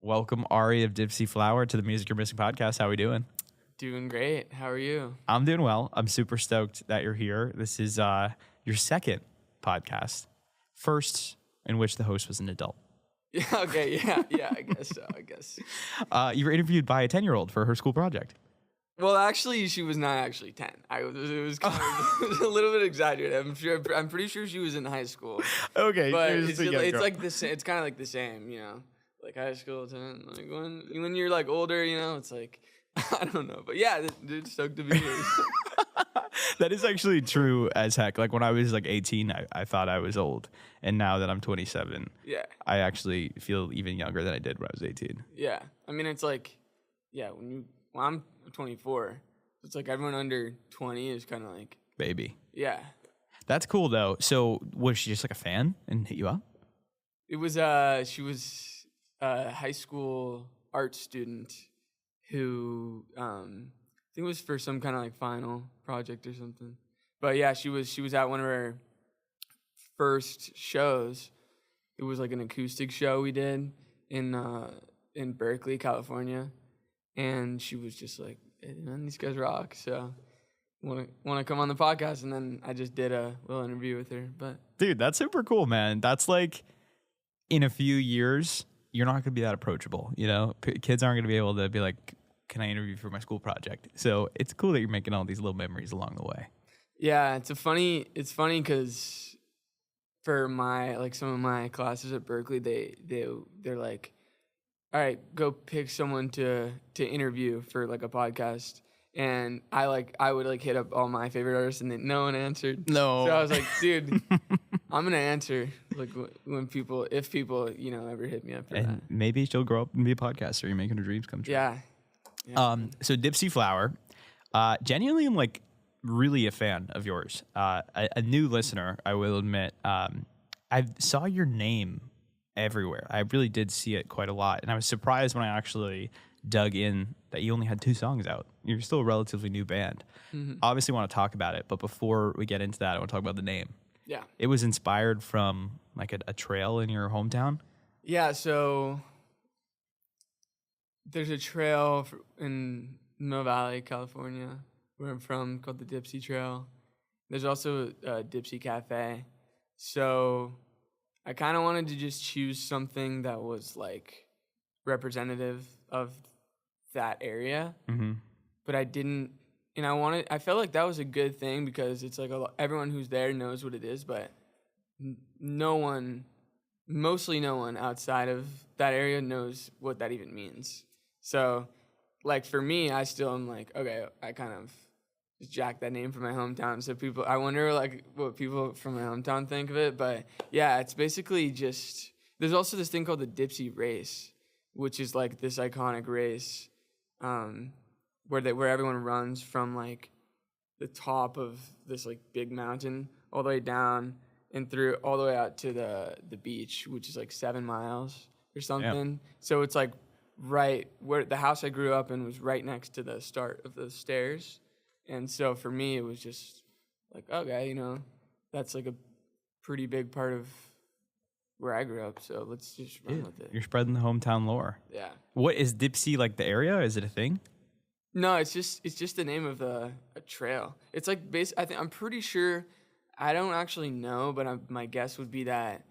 Welcome, Ari of Dipsea Flower, to the Music You're Missing podcast. How are we doing? Doing great. How are you? I'm doing well. I'm super stoked that you're here. This is your second podcast, first in which the host was an adult. Yeah. Okay. Yeah. I guess so. You were interviewed by a 10-year-old for her school project. Well, actually, she was not actually 10. It was kind of, it was a little bit exaggerated. I'm pretty sure she was in high school. Okay, But it's like the same. It's kind of like the same, like high school 10. Like when you're like older, it's like I don't know. But yeah, dude, stoked to be here. That is actually true as heck. Like when I was like 18, I thought I was old, and now that I'm 27, Yeah. I actually feel even younger than I did when I was 18. Yeah. I mean, it's like, yeah, when I'm 24, it's like everyone under 20 is kind of like, Baby. yeah. That's cool though. So was she just like a fan and hit you up? It was she was a high school art student who I think it was for some kind of like final project or something. But yeah, she was at one of her first shows. It was like an acoustic show we did in Berklee, California, and she was just like, hey, man, these guys rock. So want to come on the podcast, and then I just did a little interview with her. But Dude, that's super cool, man. That's like, in a few years, you're not going to be that approachable. Kids aren't going to be able to be like, can I interview for my school project? So it's cool that you're making all these little memories along the way. yeah, it's funny because for some of my classes at Berklee, they're like, all right, go pick someone to interview for like a podcast. And I would like hit up all my favorite artists, and then no one answered. No. So I was like, dude, I'm gonna answer like if people ever hit me up for that. And maybe she'll grow up and be a podcaster. You're making her dreams come true. Yeah. So Dipsea Flower, genuinely am like really a fan of yours. A new listener, I will admit. I saw your name everywhere. I really did see it quite a lot, and I was surprised when I actually dug in that you only had 2 songs out. You're still a relatively new band. Mm-hmm. Obviously want to talk about it, but before we get into that, I want to talk about the name. Yeah. It was inspired from like a trail in your hometown? Yeah, so there's a trail in Mill Valley, California, where I'm from, called the Dipsea Trail. There's also a Dipsea Cafe. So I kind of wanted to just choose something that was like representative of that area. Mm-hmm. But I didn't, and I felt like that was a good thing because it's like everyone who's there knows what it is, but mostly no one outside of that area knows what that even means. So, like for me, I still am like, okay, I kind of just jacked that name from my hometown. So I wonder like what people from my hometown think of it. But yeah, it's basically just, there's also this thing called the Dipsea Race, which is like this iconic race where everyone runs from like the top of this like big mountain all the way down and through all the way out to the beach, which is like 7 miles or something. Yeah. So it's like right where the house I grew up in was right next to the start of the stairs. And so for me, it was just like, okay, that's like a pretty big part of where I grew up. So let's just run with it. You're spreading the hometown lore. Yeah. What is Dipsea, like the area? Is it a thing? No, it's just the name of a trail. It's like I'm pretty sure, I don't actually know, but my guess would be that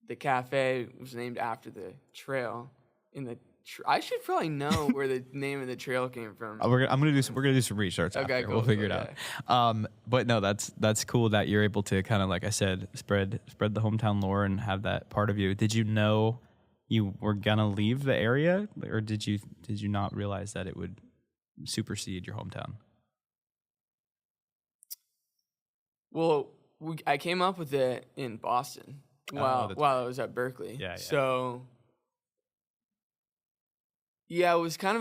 the cafe was named after the trail in the. I should probably know where the name of the trail came from. We're gonna do some research. Okay, after. cool. We'll figure it out. But no, that's cool that you're able to kind of, like I said, spread the hometown lore and have that part of you. Did you know you were gonna leave the area, or did you not realize that it would supersede your hometown? Well, I came up with it in Boston while I was at Berklee. Yeah. So yeah, it was kind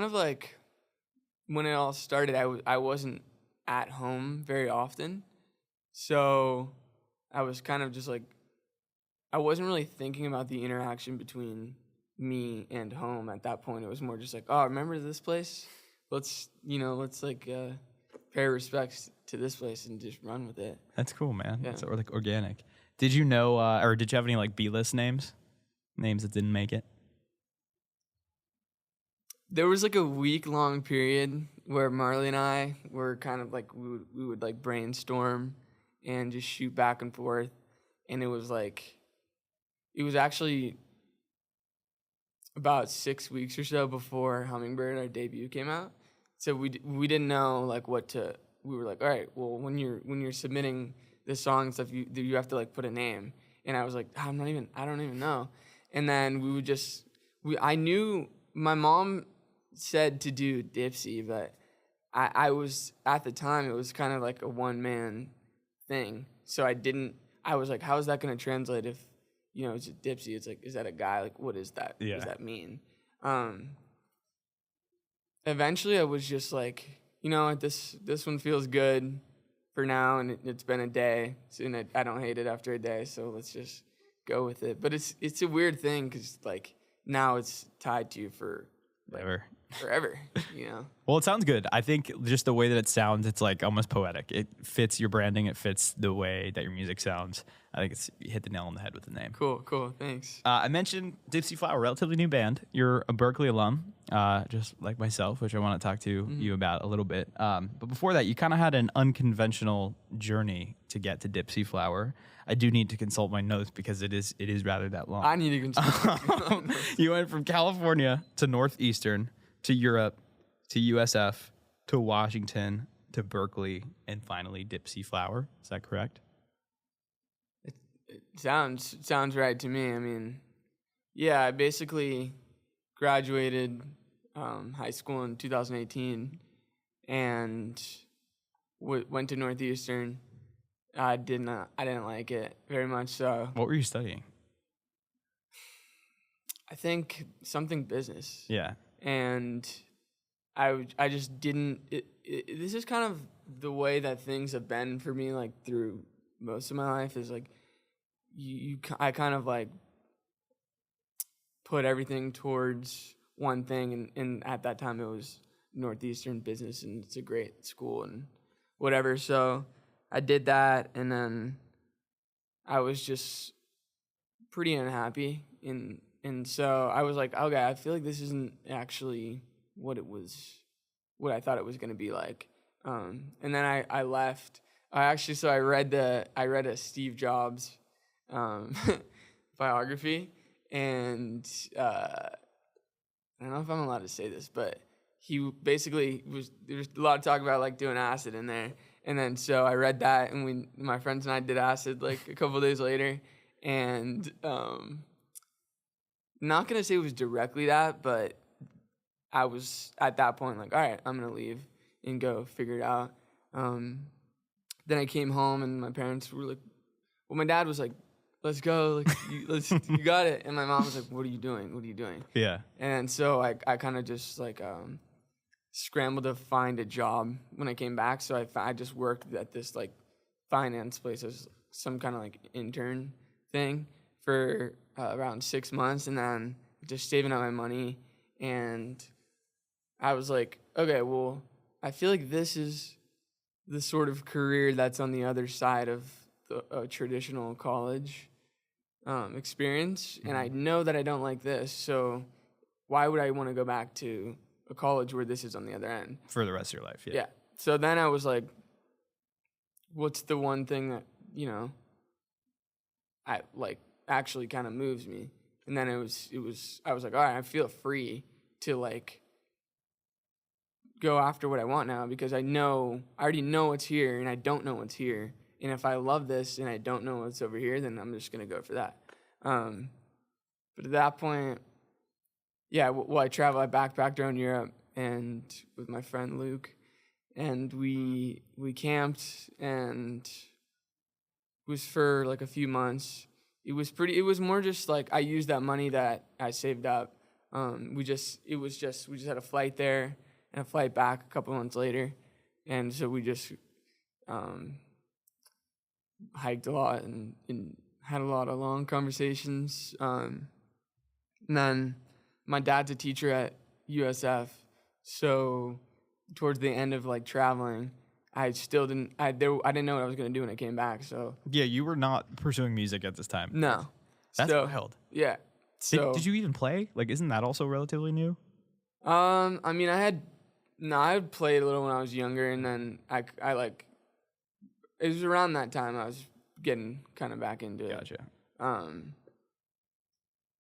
of like when it all started. I wasn't at home very often, so I was kind of just like, I wasn't really thinking about the interaction between me and home at that point. It was more just like, oh, remember this place? Let's like pay respects to this place and just run with it. That's cool, man. Yeah. It's like organic. Did you know, or did you have any like B-list names that didn't make it? There was like a week-long period where Marley and I were kind of like we would like brainstorm and just shoot back and forth, and it was actually about 6 weeks or so before Hummingbird, our debut, came out. So we didn't know like what to. We were like, all right, well, when you're submitting the song and stuff, you have to like put a name. And I was like, I don't even know. And then I knew my mom said to do Dipsea, but I was, at the time, it was kind of like a one-man thing. So I was like, how is that going to translate if, it's a Dipsea? It's like, is that a guy? Like, what is that? Yeah. What does that mean? Eventually I was just like, this one feels good for now, and it's been a day, and I don't hate it after a day, so let's just go with it. But it's a weird thing because like now it's tied to you for like, forever. Well, it sounds good. I think just the way that it sounds, it's like almost poetic. It fits your branding. It fits the way that your music sounds. I think you hit the nail on the head with the name. Cool. Thanks. I mentioned Dipsea Flower, relatively new band. You're a Berklee alum, just like myself, which I want to talk to you about a little bit. But before that, you kind of had an unconventional journey to get to Dipsea Flower. I do need to consult my notes because it is rather that long. I need to consult. You went from California to Northeastern to Europe to USF to Washington to Berklee and finally Dipsea Flower. Is that correct? It sounds right to me. I mean, yeah, I basically graduated high school in 2018 and went to Northeastern. I didn't like it very much. So, what were you studying? I think something business. Yeah. And I just didn't. This is kind of the way that things have been for me, like through most of my life. Is like I kind of like put everything towards one thing, and at that time it was Northeastern business, and it's a great school and whatever. So I did that, and then I was just pretty unhappy, and so I was like, okay, I feel like this isn't actually what I thought it was going to be like. And then I left. I read a Steve Jobs biography, and I don't know if I'm allowed to say this, but he basically there's a lot of talk about like doing acid in there. And then so I read that, and my friends and I did acid like a couple of days later, and not gonna say it was directly that, but I was at that point like, all right, I'm gonna leave and go figure it out. Then I came home, and my parents were like, well, my dad was like, let's go, like you got it, and my mom was like, what are you doing? Yeah. And so I kind of just like scrambled to find a job when I came back. So I just worked at this like finance place as some kind of like intern thing for around 6 months, and then just saving up my money. And I was like, okay, well, I feel like this is the sort of career that's on the other side of a traditional college experience, and I know that I don't like this, so why would I want to go back to a college where this is on the other end for the rest of your life? Yeah. So then I was like, what's the one thing that I like actually kind of moves me? And then I was like, all right, I feel free to like go after what I want now, because I already know what's here, and I don't know what's here. And if I love this and I don't know what's over here, then I'm just going to go for that. But at that point, yeah, I backpacked around Europe and with my friend Luke, and we camped, and it was for like a few months. It was more just like I used that money that I saved up. We just had a flight there and a flight back a couple months later. And so we just hiked a lot and had a lot of long conversations. And then my dad's a teacher at USF, so towards the end of like traveling, I didn't know what I was gonna do when I came back. So yeah, you were not pursuing music at this time. No, that's wild. Yeah. So did you even play? Like, isn't that also relatively new? I mean, I had played a little when I was younger, and then I like, it was around that time I was getting kind of back into it. Gotcha.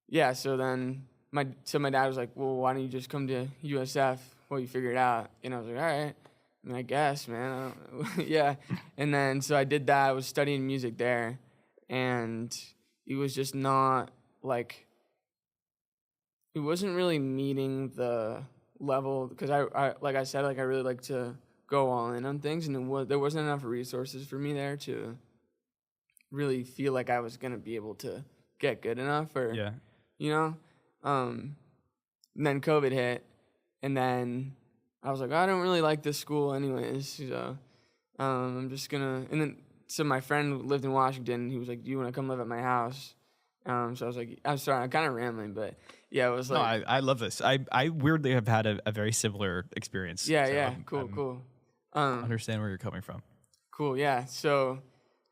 Yeah, so then my dad was like, well, why don't you just come to USF while you figure it out? And I was like, all right. I mean, I guess, man. I don't yeah. And then so I did that. I was studying music there, and it was just not like, it wasn't really meeting the level, because I like I said, like I really like to go all in on things, and there wasn't enough resources for me there to really feel like I was gonna be able to get good enough, or Yeah. you know. And then COVID hit, and then I was like, I don't really like this school anyways, so I'm just gonna. And then so my friend lived in Washington. He was like, do you want to come live at my house? So I was like, I'm sorry, I'm kind of rambling, but yeah, it was like, No, I love this. I weirdly have had a very similar experience. yeah, so yeah, I'm cool. understand where you're coming from. Cool, yeah. So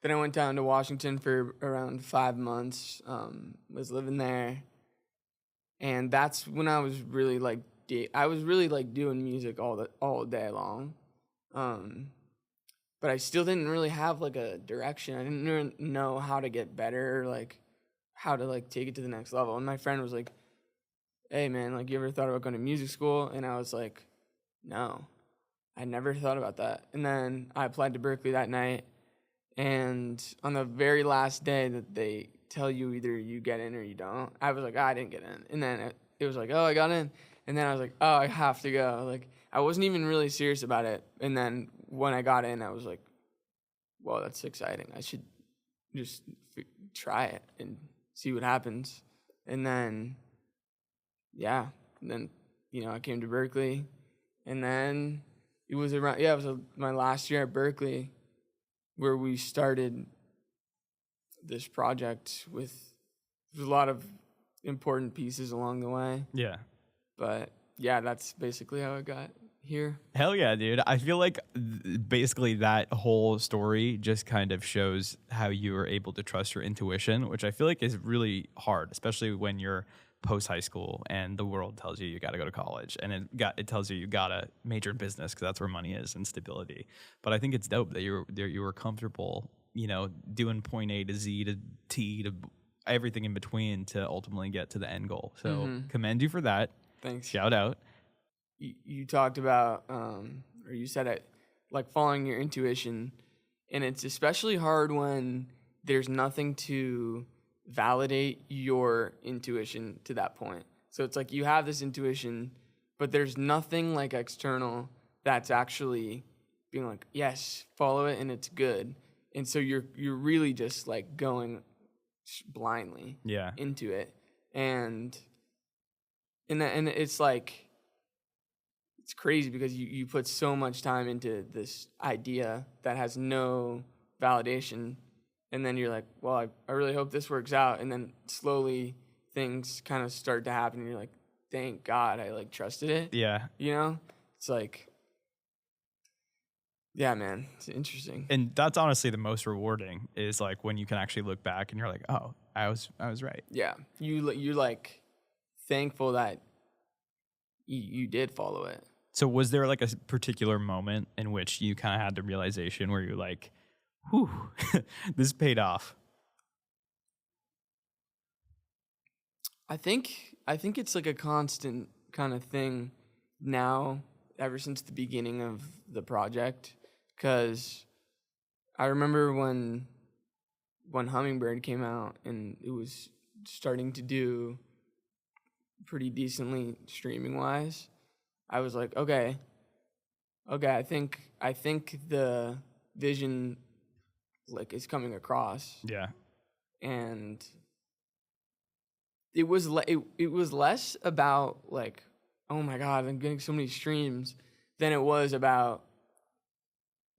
then I went down to Washington for around 5 months. Was living there, and that's when I was really like, doing music all day long. But I still didn't really have like a direction. I didn't really know how to get better, or like how to like take it to the next level. And my friend was like, hey man, like, you ever thought about going to music school? And I was like, no, I never thought about that. And then I applied to Berklee that night, and on the very last day that they tell you either you get in or you don't, I was like, I didn't get in. And then it was like, oh, I got in. And then I was like, oh, I have to go. Like, I wasn't even really serious about it. And then when I got in, I was like, well, that's exciting. I should just try it and see what happens. And then, yeah, and then, I came to Berklee, and then it was my last year at Berklee where we started this project with a lot of important pieces along the way. Yeah. But yeah, that's basically how I got here. Hell yeah, dude. I feel like basically that whole story just kind of shows how you were able to trust your intuition, which I feel like is really hard, especially when you're post high school and the world tells you got to go to college, and it tells you got to major in business because that's where money is and stability. But I think it's dope that you were comfortable, doing point A to Z to T to everything in between to ultimately get to the end goal. So commend you for that. Thanks. Shout out. You talked about, or you said it, like following your intuition, and it's especially hard when there's nothing to validate your intuition to that point. So it's like you have this intuition, but there's nothing like external that's actually being like, yes, follow it and it's good. And so you're really just like going blindly into it. And it's like, it's crazy because you put so much time into this idea that has no validation, and then you're like, well, I really hope this works out, and then slowly things kind of start to happen, and you're like, thank God I like trusted it. Yeah. It's like, yeah, man, it's interesting. And that's honestly the most rewarding, is like when you can actually look back and you're like, oh, I was right. Yeah, you're like thankful that you did follow it. So was there like a particular moment in which you kind of had the realization where you're like, whew, this paid off? I think it's like a constant kind of thing now, ever since the beginning of the project, because I remember when Hummingbird came out and it was starting to do pretty decently streaming wise, I was like, okay, I think the vision like is coming across. Yeah. And it was less about like, oh my God, I'm getting so many streams, than it was about,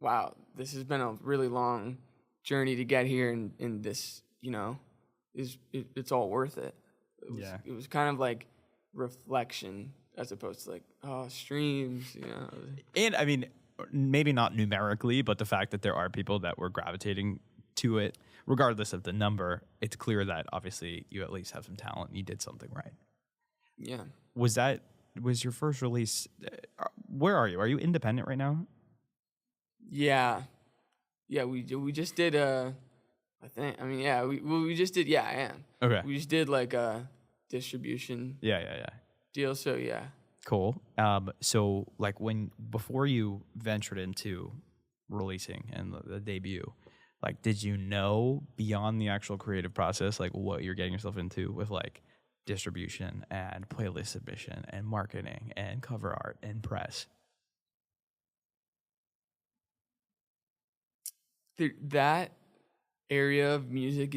wow, this has been a really long journey to get here, and this, it's all worth it. It was kind of like reflection as opposed to like, oh, streams, And I mean, maybe not numerically, but the fact that there are people that were gravitating to it, regardless of the number, it's clear that obviously you at least have some talent and you did something right. Yeah. Was that was your first release? Where are you? Are you independent right now? Yeah. Yeah, we just did we just did, I am. Okay. We just did like a distribution Yeah. deal, so yeah. Cool. So like before you ventured into releasing and the debut, like, did you know beyond the actual creative process, like what you're getting yourself into with like distribution and playlist submission and marketing and cover art and press? That area of music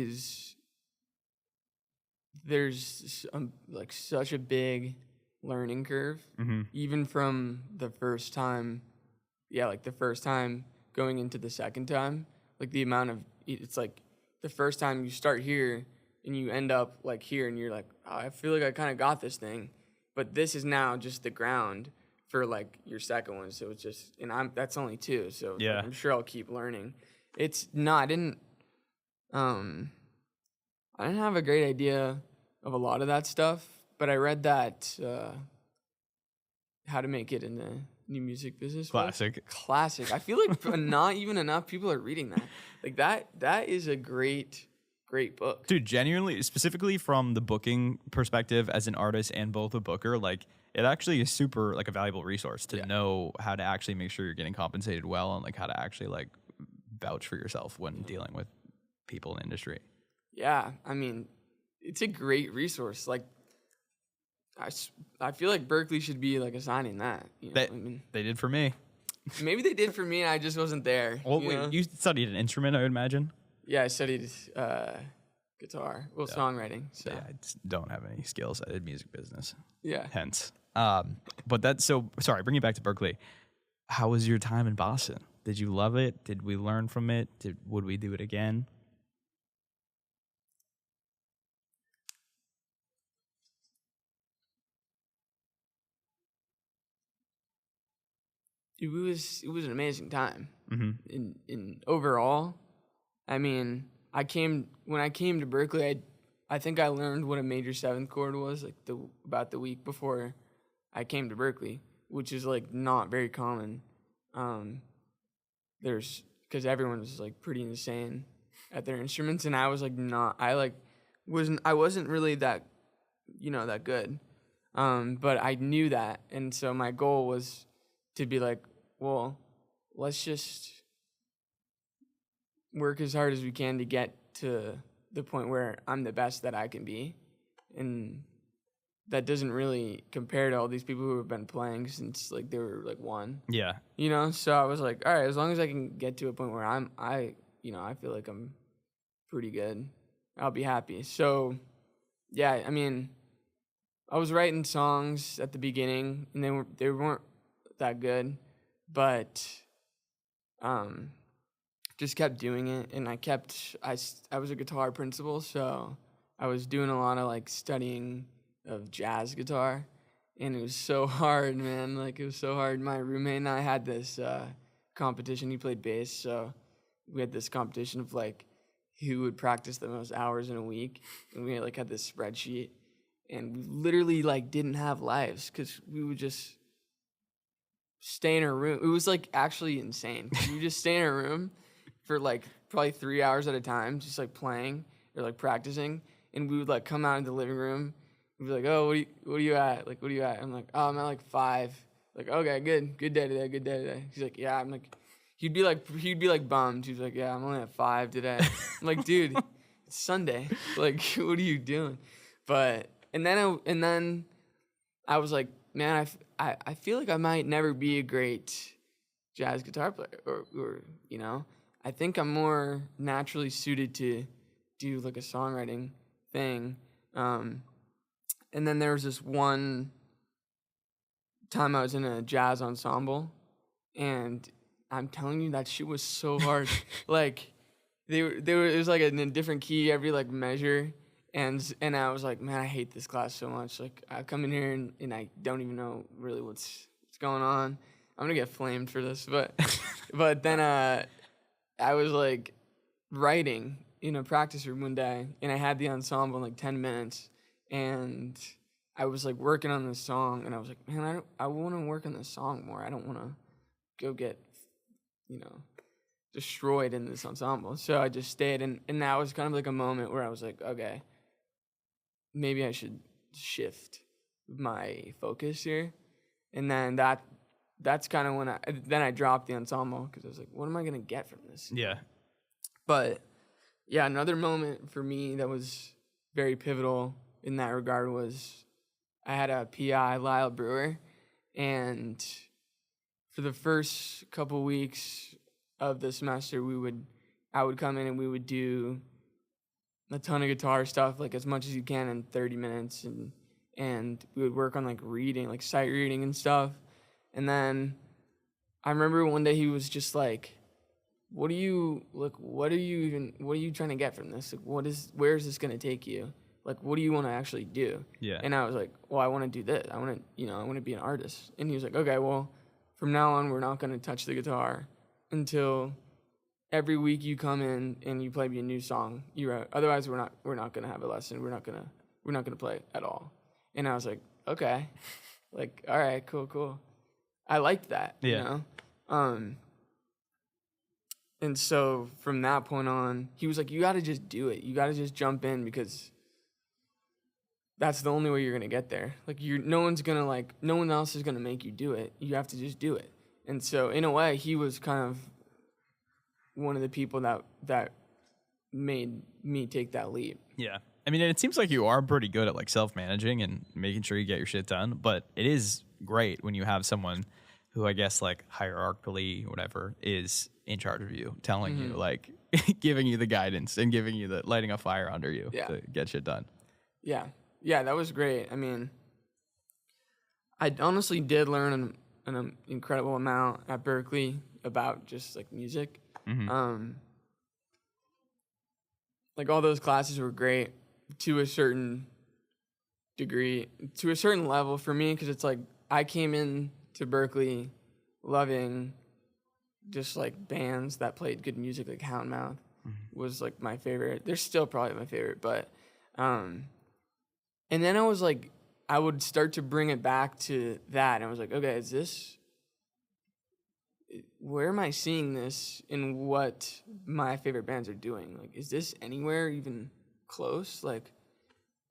there's like such a big learning curve, even from the first time. Yeah, like the first time going into the second time, like the amount of, it's like the first time you start here and you end up like here and you're like, oh, I feel like I kind of got this thing, but this is now just the ground for like your second one. So it's just, and that's only two. So Yeah. like, I'm sure I'll keep learning. I didn't have a great idea of a lot of that stuff, but I read that How to Make It in the New Music Business. Classic. I feel like not even enough people are reading that. Like that is a great book. Dude, genuinely, specifically from the booking perspective as an artist and both a booker, like it actually is super like a valuable resource to know how to actually make sure you're getting compensated well and like how to actually like vouch for yourself when dealing with people in the industry. Yeah, I mean, it's a great resource. Like, I feel like Berklee should be like assigning that. You know? They did for me. Maybe they did for me, and I just wasn't there. Well, you studied an instrument, I would imagine. Yeah, I studied guitar, songwriting. So yeah, I just don't have any skills. I did music business. Yeah. Hence, but that's so. Sorry, bring you back to Berklee. How was your time in Boston? Did you love it? Did we learn from it? Would we do it again? It was an amazing time. In overall, I mean, when I came to Berklee, I think I learned what a major seventh chord was like about the week before I came to Berklee, which is like not very common. Because everyone's like pretty insane at their instruments, and I was like I wasn't really that that good, but I knew that, and so my goal was to be like, well, let's just work as hard as we can to get to the point where I'm the best that I can be, and that doesn't really compare to all these people who have been playing since like they were like one. Yeah. So I was like, all right, as long as I can get to a point where I feel like I'm pretty good, I'll be happy. So yeah, I mean, I was writing songs at the beginning and they weren't that good, but just kept doing it, and I was a guitar principal, so I was doing a lot of like studying of jazz guitar, and it was so hard, man. Like, it was so hard. My roommate and I had this competition. He played bass, so we had this competition of like who would practice the most hours in a week, and we had this spreadsheet, and we literally like didn't have lives because we would just stay in our room. It was like actually insane. We would just stay in our room for like probably 3 hours at a time, just like playing or like practicing, and we would like come out in the living room. We'd be like, oh, what are you at? Like, what are you at? I'm like, oh, I'm at like 5. Like, okay, good day today. He's like, yeah. I'm like, he'd be like bummed. He's like, yeah, I'm only at 5 today. I'm like, dude, it's Sunday. Like, what are you doing? But and then I was like, man, I feel like I might never be a great jazz guitar player, or I think I'm more naturally suited to do like a songwriting thing. And then there was this one time I was in a jazz ensemble, and I'm telling you, that shit was so hard. Like, it was like in a different key every like measure, and I was like, man, I hate this class so much. Like, I come in here and I don't even know really what's going on. I'm gonna get flamed for this, but then I was like writing in a practice room one day, and I had the ensemble in like 10 minutes. And I was like working on this song, and I was like, man, I want to work on this song more. I don't want to go get, destroyed in this ensemble. So I just stayed, and that was kind of like a moment where I was like, okay, maybe I should shift my focus here. And then that's kind of when I dropped the ensemble, because I was like, what am I going to get from this? Yeah. But yeah, another moment for me that was very pivotal in that regard was I had a PI, Lyle Brewer, and for the first couple weeks of the semester, I would come in and we would do a ton of guitar stuff, like as much as you can in 30 minutes, and we would work on like reading, like sight reading and stuff. And then I remember one day he was just like, what are you trying to get from this? Like, where is this going to take you? Like, what do you want to actually do? Yeah. And I was like, well, I want to do this. I want to be an artist. And he was like, okay, well, from now on, we're not going to touch the guitar until every week you come in and you play me a new song you wrote. Otherwise, we're not going to have a lesson. We're not going to play at all. And I was like, okay, like, all right, cool. I liked that, And so from that point on, he was like, you got to just do it. You got to just jump in, because that's the only way you're going to get there. Like, no one else is going to make you do it. You have to just do it. And so in a way, he was kind of one of the people that made me take that leap. Yeah. I mean, it seems like you are pretty good at like self-managing and making sure you get your shit done, but it is great when you have someone who, I guess, like hierarchically, whatever, is in charge of you, telling you, like, giving you the guidance and giving you the lighting a fire under you to get shit done. Yeah. Yeah, that was great. I mean, I honestly did learn an incredible amount at Berklee about just like music. Like, all those classes were great to a certain degree, to a certain level for me, because it's like I came in to Berklee loving just like bands that played good music, like Houndmouth was like my favorite. They're still probably my favorite, but and then I was like, I would start to bring it back to that, and I was like, okay, where am I seeing this in what my favorite bands are doing? Like, is this anywhere even close? Like,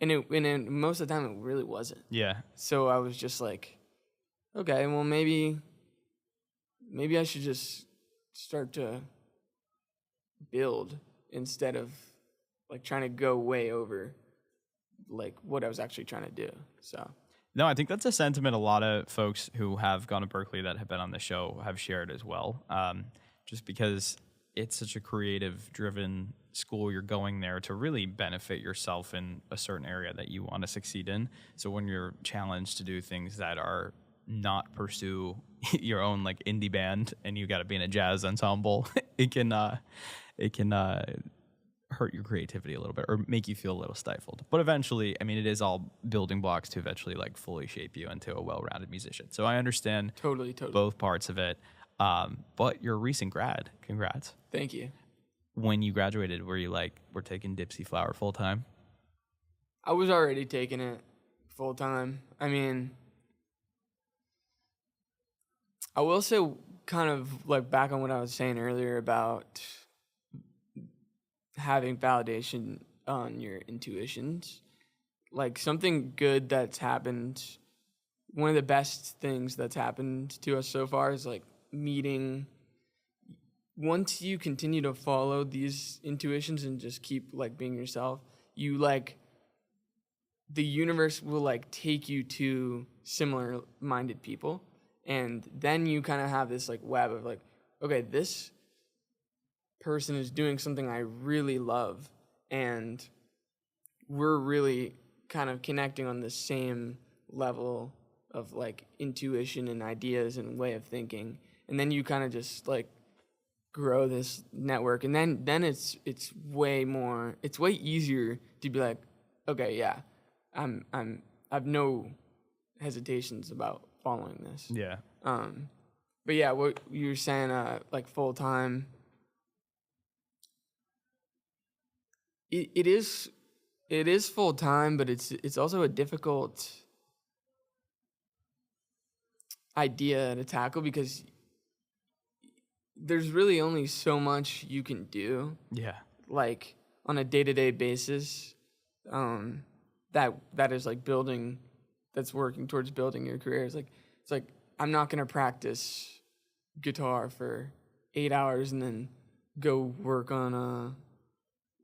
and most of the time it really wasn't. Yeah. So I was just like, okay, well, maybe I should just start to build instead of like trying to go way over like what I was actually trying to do. So no, I think that's a sentiment a lot of folks who have gone to Berklee that have been on the show have shared as well. Just because it's such a creative-driven school, you're going there to really benefit yourself in a certain area that you want to succeed in. So when you're challenged to do things that are not pursue your own like indie band, and you got to be in a jazz ensemble, it can hurt your creativity a little bit or make you feel a little stifled. But eventually, I mean, it is all building blocks to eventually like fully shape you into a well-rounded musician. So I understand totally both parts of it. But you're a recent grad. Congrats. Thank you. When you graduated, were you like, we're taking Dipsea Flower full time? I was already taking it full time. I mean, I will say, kind of like back on what I was saying earlier about having validation on your intuitions, like something good that's happened, one of the best things that's happened to us so far is like meeting, once you continue to follow these intuitions and just keep like being yourself, you like, the universe will like take you to similar minded people, and then you kind of have this like web of like, okay, this person is doing something I really love, and we're really kind of connecting on the same level of like intuition and ideas and way of thinking, and then you kind of just like grow this network, and then it's way easier to be like, okay, yeah, I've no hesitations about following this. Yeah. But yeah, what you were saying, like full time. It is full time, but it's also a difficult idea to tackle because there's really only so much you can do. Yeah. Like on a day-to-day basis, that is like that's working towards building your career. It's like I'm not gonna practice guitar for 8 hours and then go work on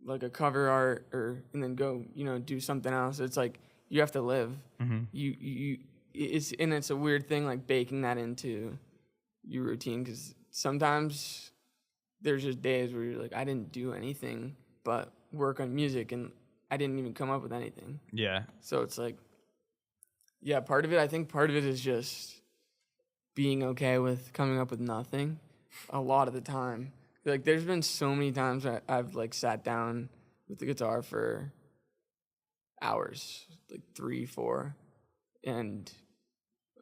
a cover art and then go do something else. It's like you have to live. Mm-hmm. It's a weird thing like baking that into your routine because sometimes there's just days where you're like, I didn't do anything but work on music and I didn't even come up with anything. Yeah. So it's like, yeah, I think part of it is just being okay with coming up with nothing a lot of the time. Like there's been so many times where I've like sat down with the guitar for hours, like 3, 4, and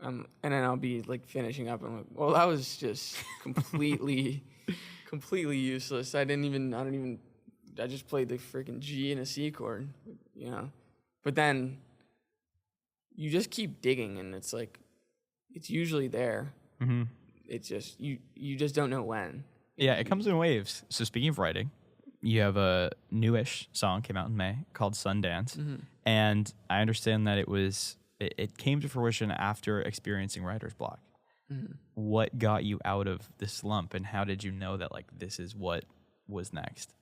then I'll be like finishing up. I'm like, well, that was just completely useless. I just played the freaking G and a C chord, But then you just keep digging, and it's like, it's usually there. Mm-hmm. It's just you just don't know when. Yeah, it comes in waves. So speaking of writing, you have a newish song came out in May called Sundance, mm-hmm. and I understand that it came to fruition after experiencing writer's block. Mm-hmm. What got you out of the slump, and how did you know that like this is what was next?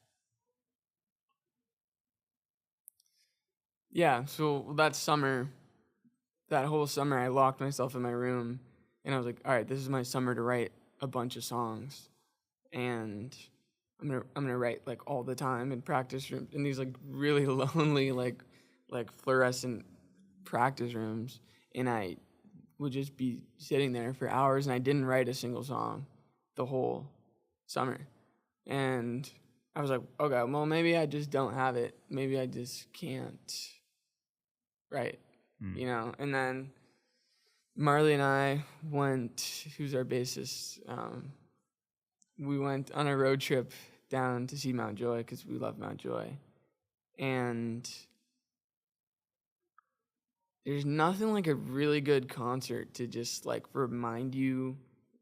Yeah, so that whole summer, I locked myself in my room, and I was like, all right, this is my summer to write a bunch of songs, and I'm gonna write like all the time in practice rooms, in these like really lonely like fluorescent practice rooms, and I would just be sitting there for hours, and I didn't write a single song the whole summer, and I was like, okay, well maybe I just don't have it, maybe I just can't write, and then Marley and I who's our bassist, we went on a road trip down to see Mount Joy because we love Mount Joy. And there's nothing like a really good concert to just like remind you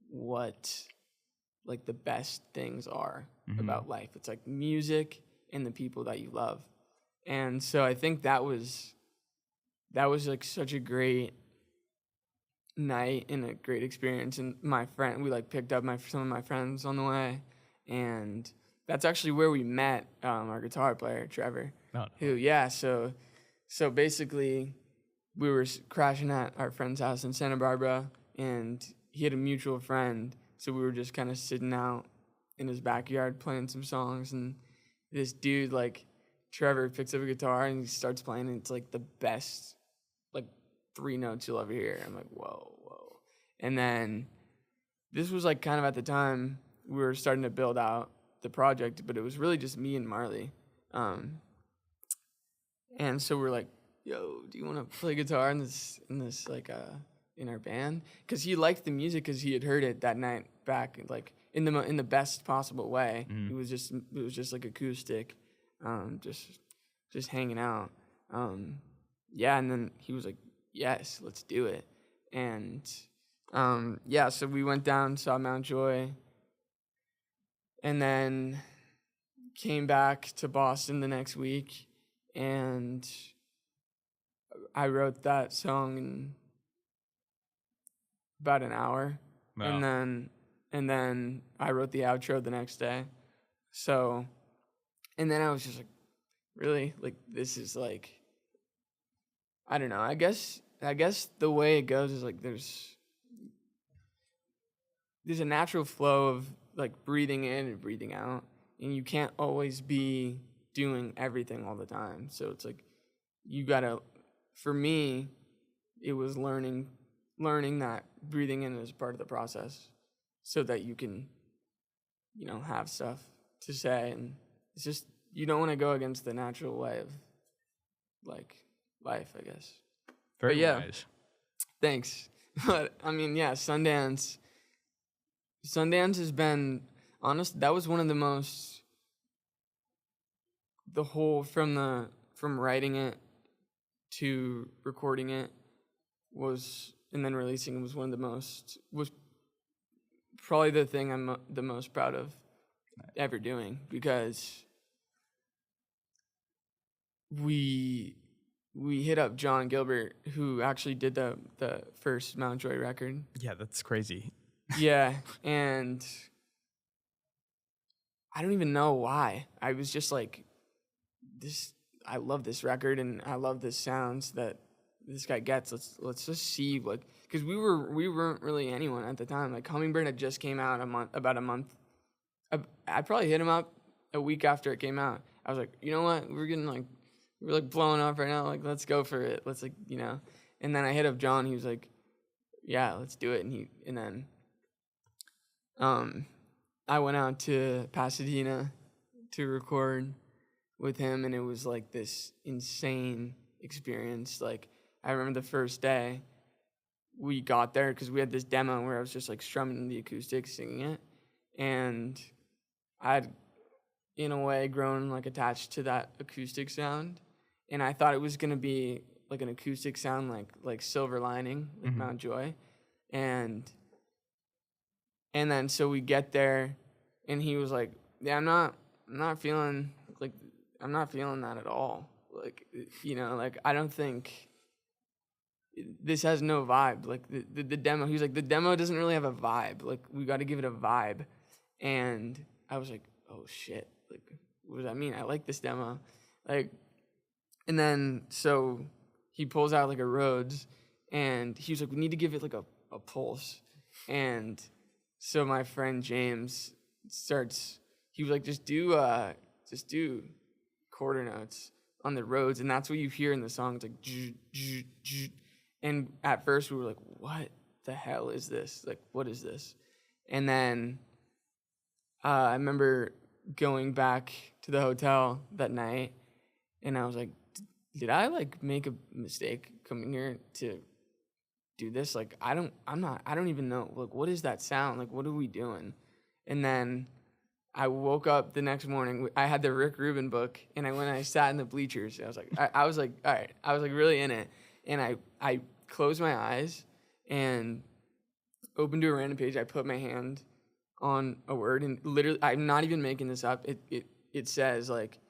what like the best things are mm-hmm. about life. It's like music and the people that you love. And so I think that was like such a great night and a great experience. And we like picked up some of my friends on the way, and that's actually where we met our guitar player Trevor. So basically we were crashing at our friend's house in Santa Barbara, and he had a mutual friend, so we were just kind of sitting out in his backyard playing some songs, and this dude like Trevor picks up a guitar and he starts playing, and it's like the best like 3 notes you'll ever hear. I'm like, whoa. And then this was like kind of at the time we were starting to build out the project, but it was really just me and Marley. And so we're like, yo, do you want to play guitar in this like in our band? Because he liked the music because he had heard it that night back like in the best possible way. Mm-hmm. It was just like acoustic, just hanging out. And then he was like, yes, let's do it. And so we went down, saw Mount Joy, and then came back to Boston the next week, and I wrote that song in about an hour. Wow. And then I wrote the outro the next day. So, and then I was just like, really? Like, this is like, I don't know. I guess the way it goes is like there's a natural flow of like breathing in and breathing out, and you can't always be doing everything all the time. So it's like for me, it was learning that breathing in is part of the process so that you can, have stuff to say. And it's just, you don't want to go against the natural way of like life, I guess. Very wise. Thanks. But I mean, yeah, Sundance has been honest. That was one of the most, from writing it to recording it was and then releasing it was probably the thing I'm the most proud of ever doing, because we hit up John Gilbert, who actually did the first Mountjoy record. Yeah, that's crazy. Yeah, and I don't even know why. I was just like, I love this record and I love the sounds that this guy gets. Let's just see, like, because we weren't really anyone at the time. Like, Hummingbird had just came out about a month. I probably hit him up a week after it came out. I was like, you know what, we're like blowing up right now. Like, let's go for it. Let's, like, you know. And then I hit up John. He was like, yeah, let's do it. And then I went out to Pasadena to record with him, and it was like this insane experience. Like, I remember the first day we got there, because we had this demo where I was just like strumming the acoustics, singing it, and I'd in a way grown like attached to that acoustic sound, and I thought it was gonna be like an acoustic sound like Silver Lining, like Mountjoy, and then so we get there, and he was like, yeah, I'm not feeling that at all. Like, you know, like, I don't think this has no vibe. Like, the demo, he was like, the demo doesn't really have a vibe. Like, we got to give it a vibe. And I was like, oh shit. Like, what does that mean? I like this demo. Like, and then so he pulls out like a Rhodes, and he was like, we need to give it like a pulse. And so my friend James he was like, just do quarter notes on the Rhodes, and that's what you hear in the song. It's like, zzz, zzz, zzz. And at first we were like, what the hell is this? Like, what is this? And then I remember going back to the hotel that night, and I was like, did I like make a mistake coming here to do this? Like, I don't even know. Like, what is that sound? Like, what are we doing? And then I woke up the next morning. I had the Rick Rubin book, and I sat in the bleachers. I was like, I was like, all right. I was like really in it, and I closed my eyes and opened to a random page. I put my hand on a word, and literally, I'm not even making this up. It says, like,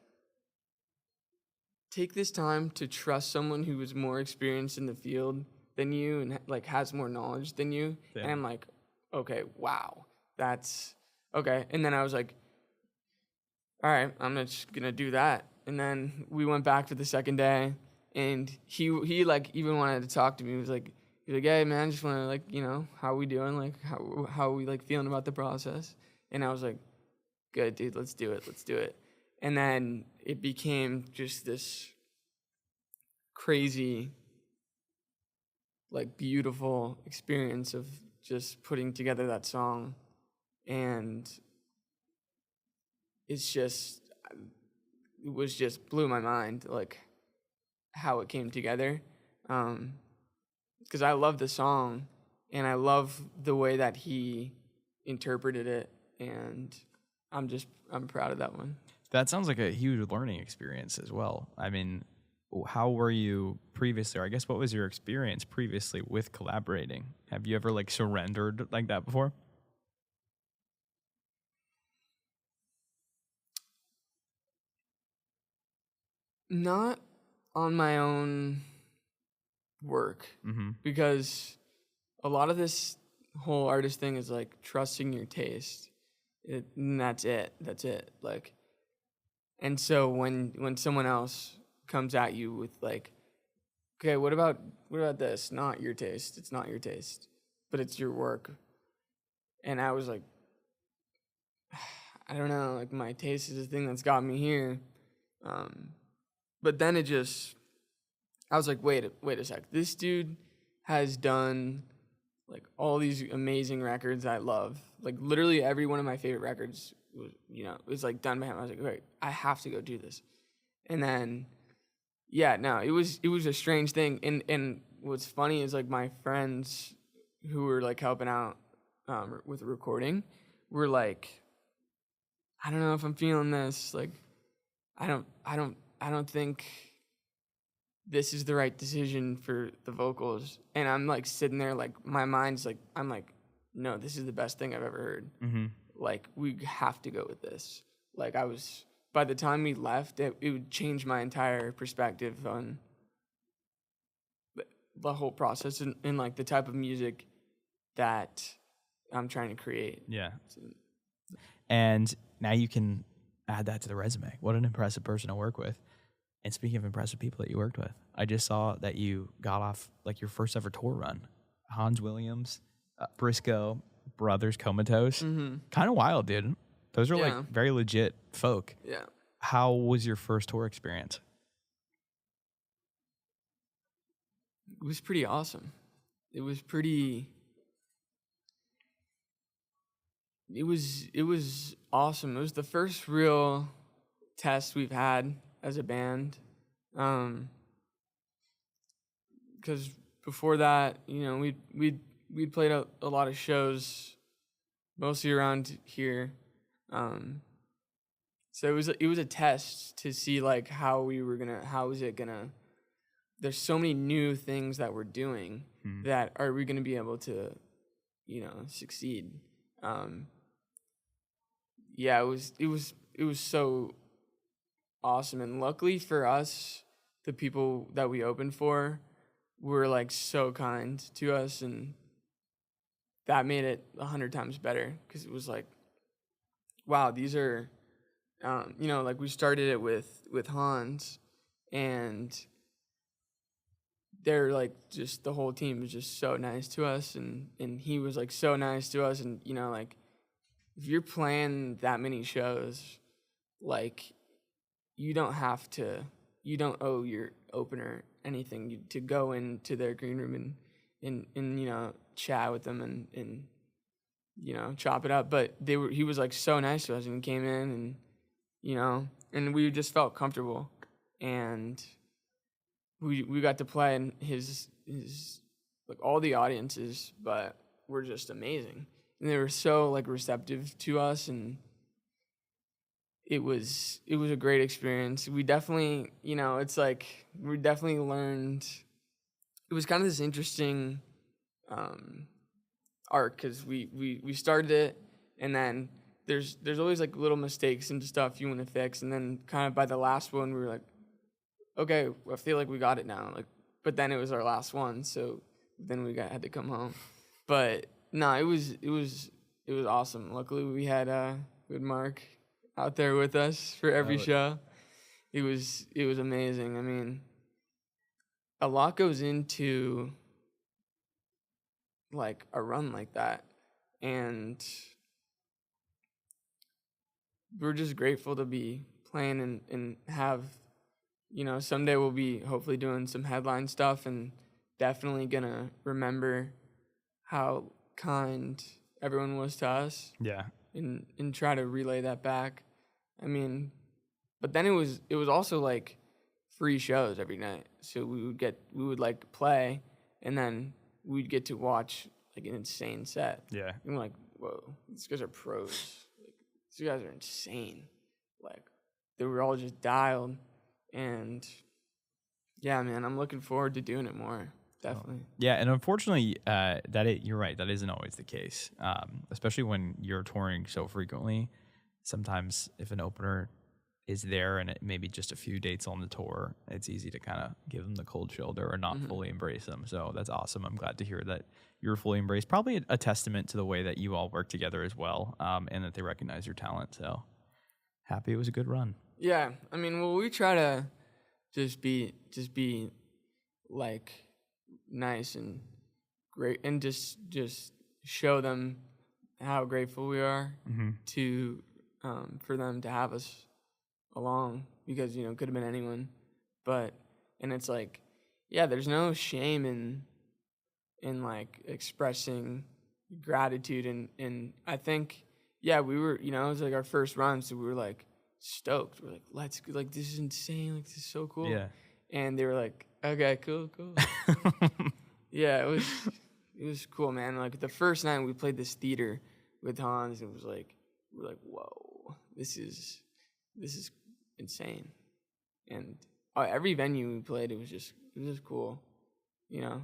take this time to trust someone who is more experienced in the field than you and like has more knowledge than you. Yeah. And I'm like, okay, wow, that's okay. And then I was like, all right, I'm just gonna do that. And then we went back for the second day, and he like even wanted to talk to me. He was like, hey man, I just want to, like, you know, how we doing? Like, how are we like feeling about the process? And I was like, good, dude, let's do it. And then it became just this crazy, like, beautiful experience of just putting together that song. And it was just blew my mind, like, how it came together. Because I love the song, and I love the way that he interpreted it, and I'm proud of that one. That sounds like a huge learning experience as well. I mean, how were you previously, or I guess what was your experience previously with collaborating? Have you ever like surrendered like that before? Not on my own work, because a lot of this whole artist thing is like trusting your taste. And that's it. Like, and so when someone else comes at you with like, okay, what about this? Not your taste. It's not your taste, but it's your work. And I was like, I don't know. Like, my taste is the thing that's got me here. But then I was like, wait a sec. This dude has done like all these amazing records I love. Like, literally every one of my favorite records was like done by him. I was like, wait, I have to go do this. And then, yeah, no, it was a strange thing. And what's funny is like my friends who were like helping out with the recording were like, I don't know if I'm feeling this. Like, I don't think this is the right decision for the vocals. And I'm like sitting there, like my mind's like, I'm like, no, this is the best thing I've ever heard. Mm-hmm. Like, we have to go with this. Like, by the time we left, it would change my entire perspective on the whole process and like the type of music that I'm trying to create. Yeah. So, and now you can add that to the resume. What an impressive person to work with. And speaking of impressive people that you worked with, I just saw that you got off like your first ever tour run. Hans Williams, Briscoe, Brothers Comatose. mm-hmm. Kind of wild, dude. Those are Yeah. like very legit folk. Yeah. How was your first tour experience? It was pretty awesome. It was pretty. It was awesome. It was the first real test we've had as a band. Because before that, you know, we'd played a lot of shows, mostly around here. So it was a test to see like how was it gonna. There's so many new things that we're doing that are we gonna be able to, you know, succeed. Yeah, it was so awesome, and luckily for us, the people that we opened for were like so kind to us, and that made it 100 times better because it was like, wow, these are, you know, like we started it with Hans, and they're like just the whole team was just so nice to us, and he was like so nice to us, and you know, like if you're playing that many shows, like you don't owe your opener anything to go into their green room and you know, chat with them and you know, chop it up. But he was like so nice to us, and he came in, and you know, and we just felt comfortable, and we got to play in his like all the audiences, but were just amazing, and they were so like receptive to us, and it was a great experience. We definitely, you know, it's like we definitely learned. It was kind of this interesting arc because we started it, and then there's always like little mistakes and stuff you want to fix, and then kind of by the last one we were like, okay, I feel like we got it now. Like, but then it was our last one, so then we had to come home. But no, it was awesome. Luckily we had Mark out there with us for every show. It was amazing. I mean, a lot goes into like a run like that, and we're just grateful to be playing and have, you know, someday we'll be hopefully doing some headline stuff, and definitely gonna remember how kind everyone was to us. Yeah. And try to relay that back. I mean, but then it was also like free shows every night. So we would like play, and then we'd get to watch like an insane set. Yeah. And we're like, whoa, these guys are pros. Like, these guys are insane. Like, they were all just dialed. And yeah, man, I'm looking forward to doing it more. Definitely. Yeah, and unfortunately, you're right. That isn't always the case, especially when you're touring so frequently. Sometimes if an opener is there and it maybe just a few dates on the tour, it's easy to kind of give them the cold shoulder or not fully embrace them. So that's awesome. I'm glad to hear that you're fully embraced. Probably a testament to the way that you all work together as well, and that they recognize your talent. So happy it was a good run. Yeah, I mean, well, we try to just be like nice and great, and just show them how grateful we are to for them to have us along, because you know, it could have been anyone, and it's like, yeah, there's no shame in like expressing gratitude, and I think, yeah, we were, you know, it was like our first run, so we were like stoked. We're like, let's go, like, this is insane, like, this is so cool. Yeah. And they were like, okay, cool. Yeah, it was cool, man. Like the first night we played this theater with Hans, it was like, we're like, whoa, this is insane. And every venue we played, it was just just cool. You know,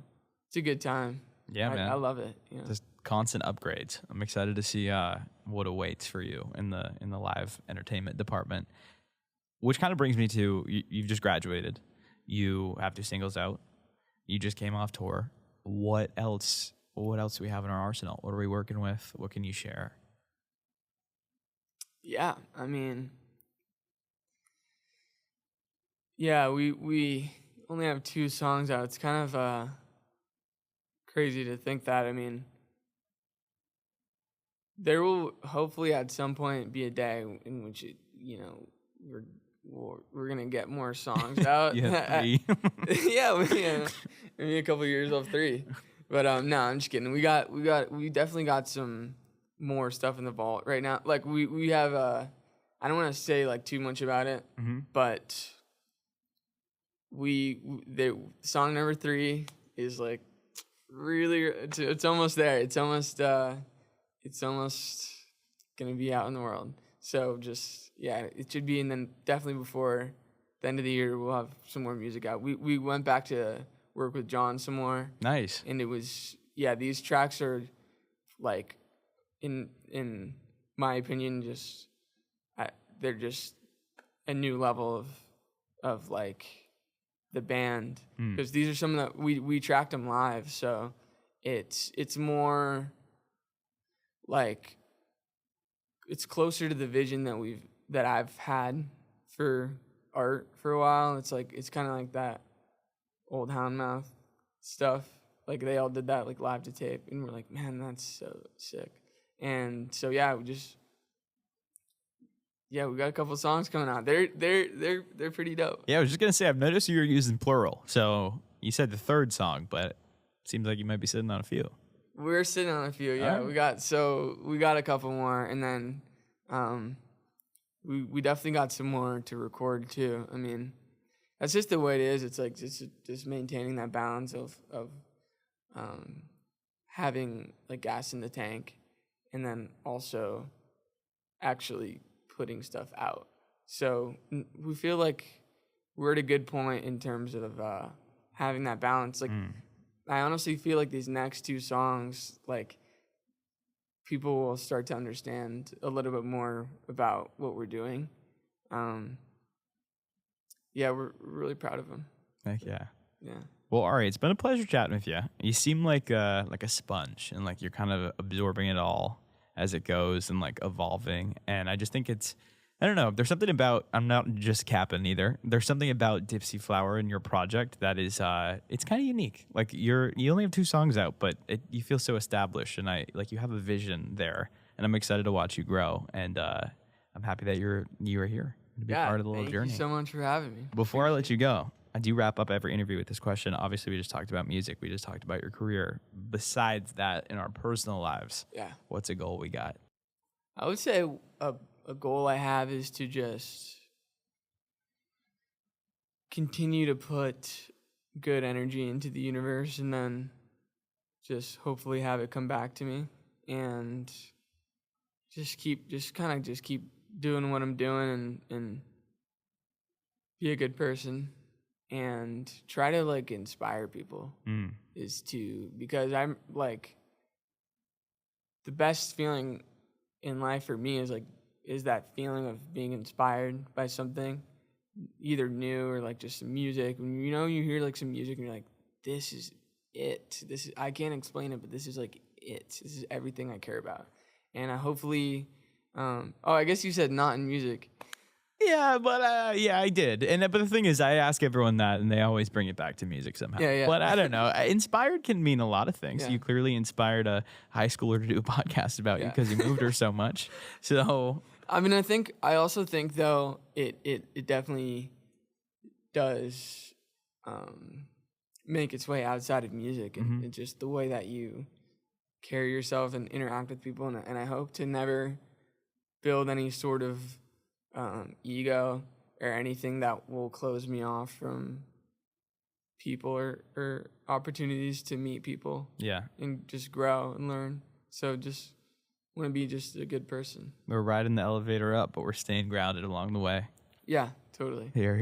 it's a good time. Yeah, man. I love it. You know? Just constant upgrades. I'm excited to see what awaits for you in the live entertainment department. Which kind of brings me to you've just graduated. You have 2 singles out. You just came off tour. What else? What else do we have in our arsenal? What are we working with? What can you share? Yeah, I mean, yeah, we only have 2 songs out. It's kind of crazy to think that. I mean, there will hopefully at some point be a day in which we're gonna get more songs out. Yeah, 3. yeah, maybe a couple years off 3. But no, I'm just kidding. We definitely got some more stuff in the vault right now. Like we have I don't want to say like too much about it, but the song number 3 is like really it's almost there. It's almost gonna be out in the world. So just it should be, and then definitely before the end of the year we'll have some more music out. We went back to work with John some more. Nice. And it was these tracks are like in my opinion they're just a new level of like the band, because these are some that we tracked them live, so it's more like it's closer to the vision that I've had for art for a while. It's like it's kind of like that old Houndmouth stuff. Like they all did that like live to tape, and we're like, man, that's so sick. And so we got a couple songs coming out. They're pretty dope. Yeah, I was just gonna say I've noticed you were using plural. So you said the 3rd song, but it seems like you might be sitting on a few. We're sitting on a few. Yeah, right. we got a couple more, and then we definitely got some more to record too. I mean, that's just the way it is. It's like just maintaining that balance of having like gas in the tank, and then also actually putting stuff out. So we feel like we're at a good point in terms of having that balance. Like I honestly feel like these next 2 songs, like people will start to understand a little bit more about what we're doing. We're really proud of them. Heck yeah. Yeah. Well, all right. It's been a pleasure chatting with you. You seem like a sponge, and like you're kind of absorbing it all as it goes and like evolving. And I just think I don't know. There's something about, I'm not just capping either. There's something about Dipsea Flower and your project that is, it's kind of unique. Like you only have 2 songs out, but you feel so established, and you have a vision there, and I'm excited to watch you grow. And I'm happy that you are here to be part of the little journey. Thank you so much for having me. Before I let you go, I do wrap up every interview with this question. Obviously, we just talked about music. We just talked about your career. Besides that, in our personal lives, what's a goal we got? I would say a goal I have is to just continue to put good energy into the universe, and then just hopefully have it come back to me, and just keep doing what I'm doing, and be a good person, and try to like inspire people. Because I'm like, the best feeling in life for me is that feeling of being inspired by something, either new or like just some music. When you hear like some music and you're like, this is it. I can't explain it, but this is like it. This is everything I care about. And I hopefully, I guess you said not in music. Yeah, but I did. But the thing is, I ask everyone that, and they always bring it back to music somehow. Yeah. But I don't know. Inspired can mean a lot of things. Yeah. You clearly inspired a high schooler to do a podcast about you because you moved her so much. So I mean, I also think though it definitely does make its way outside of music, and it's just the way that you carry yourself and interact with people, and I hope to never build any sort of ego or anything that will close me off from people or opportunities to meet people. Yeah. And just grow and learn. So just want to be just a good person. We're riding the elevator up, but we're staying grounded along the way. Yeah, totally. Here.